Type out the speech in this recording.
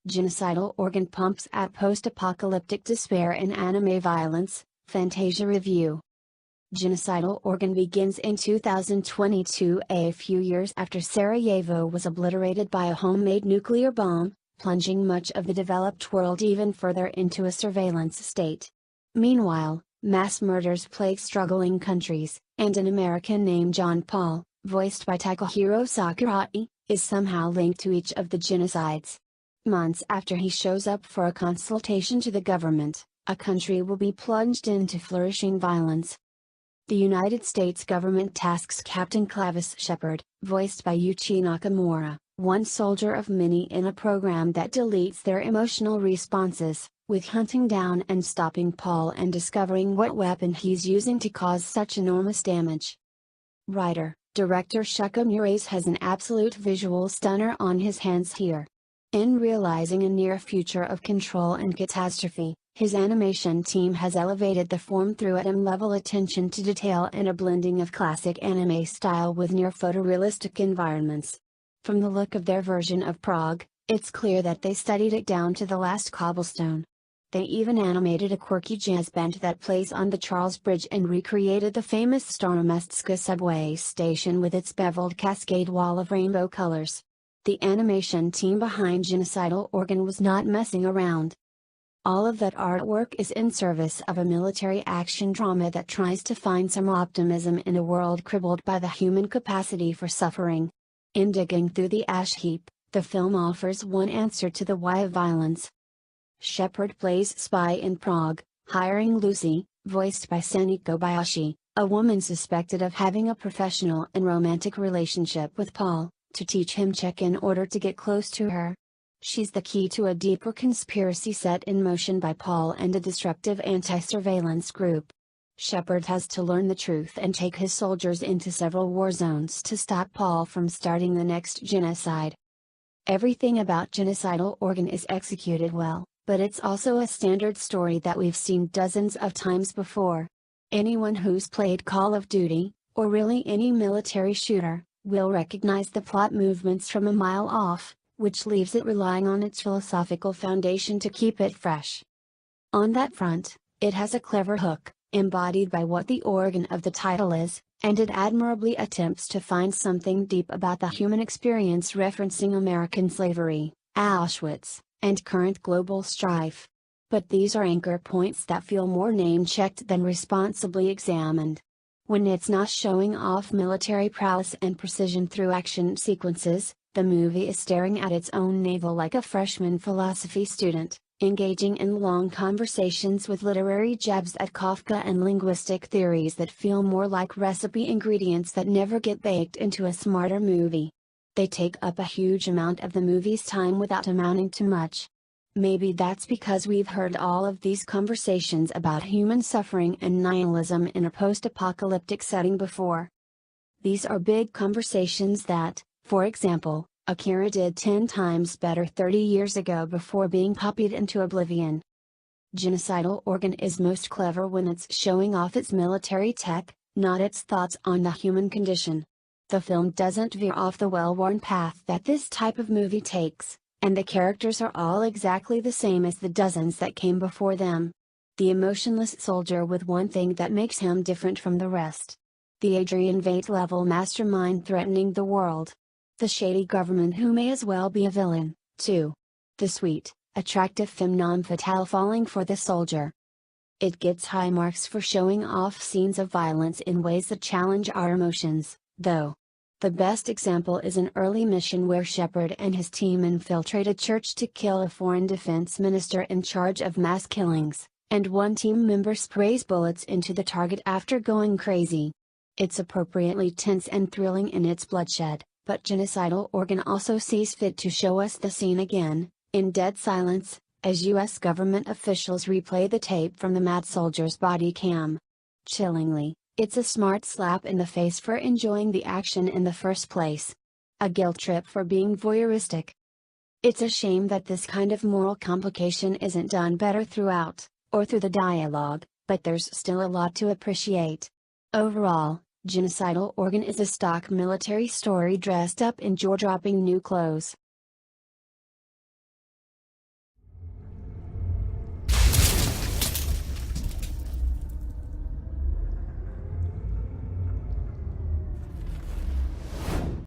Genocidal Organ pumps at post-apocalyptic despair in anime violence, Fantasia review. Genocidal Organ begins in 2022, a few years after Sarajevo was obliterated by a homemade nuclear bomb, plunging much of the developed world even further into a surveillance state. Meanwhile, mass murders plague struggling countries, and an American named John Paul, voiced by Takahiro Sakurai, is somehow linked to each of the genocides. Months after he shows up for a consultation to the government, a country will be plunged into flourishing violence. The United States government tasks Captain Clavis Shepard, voiced by Yuichi Nakamura, one soldier of many in a program that deletes their emotional responses, with hunting down and stopping Paul and discovering what weapon he's using to cause such enormous damage. Director Shuko murase has an absolute visual stunner on his hands here. In realizing a near future of control and catastrophe, his animation team has elevated the form through atom-level attention to detail and a blending of classic anime style with near-photorealistic environments. From the look of their version of Prague, it's clear that they studied it down to the last cobblestone. They even animated a quirky jazz band that plays on the Charles Bridge and recreated the famous Staromestska subway station with its beveled cascade wall of rainbow colors. The animation team behind Genocidal Organ was not messing around. All of that artwork is in service of a military action drama that tries to find some optimism in a world crippled by the human capacity for suffering. In digging through the ash heap, the film offers one answer to the why of violence. Shepard plays spy in Prague, hiring Lucy, voiced by Sani Kobayashi, a woman suspected of having a professional and romantic relationship with Paul, to teach him Czech in order to get close to her. She's the key to a deeper conspiracy set in motion by Paul and a disruptive anti-surveillance group. Shepard has to learn the truth and take his soldiers into several war zones to stop Paul from starting the next genocide. Everything about Genocidal Organ is executed well, but it's also a standard story that we've seen dozens of times before. Anyone who's played Call of Duty, or really any military shooter, will recognize the plot movements from a mile off, which leaves it relying on its philosophical foundation to keep it fresh. On that front, it has a clever hook, embodied by what the organ of the title is, and it admirably attempts to find something deep about the human experience, referencing American slavery, Auschwitz, and current global strife. But these are anchor points that feel more name-checked than responsibly examined. When it's not showing off military prowess and precision through action sequences, the movie is staring at its own navel like a freshman philosophy student, engaging in long conversations with literary jabs at Kafka and linguistic theories that feel more like recipe ingredients that never get baked into a smarter movie. They take up a huge amount of the movie's time without amounting to much. Maybe that's because we've heard all of these conversations about human suffering and nihilism in a post-apocalyptic setting before. These are big conversations that, for example, Akira did 10 times better 30 years ago before being copied into oblivion. Genocidal Organ is most clever when it's showing off its military tech, not its thoughts on the human condition. The film doesn't veer off the well-worn path that this type of movie takes, and the characters are all exactly the same as the dozens that came before them. The emotionless soldier with one thing that makes him different from the rest. The Adrian Veidt-level mastermind threatening the world. The shady government who may as well be a villain, too. The sweet, attractive femme fatale falling for the soldier. It gets high marks for showing off scenes of violence in ways that challenge our emotions, though. The best example is an early mission where Shepard and his team infiltrate a church to kill a foreign defense minister in charge of mass killings, and one team member sprays bullets into the target after going crazy. It's appropriately tense and thrilling in its bloodshed, but Genocidal Organ also sees fit to show us the scene again, in dead silence, as US government officials replay the tape from the mad soldier's body cam. Chillingly, it's a smart slap in the face for enjoying the action in the first place. A guilt trip for being voyeuristic. It's a shame that this kind of moral complication isn't done better throughout, or through the dialogue, but there's still a lot to appreciate. Overall, Genocidal Organ is a stock military story dressed up in jaw-dropping new clothes.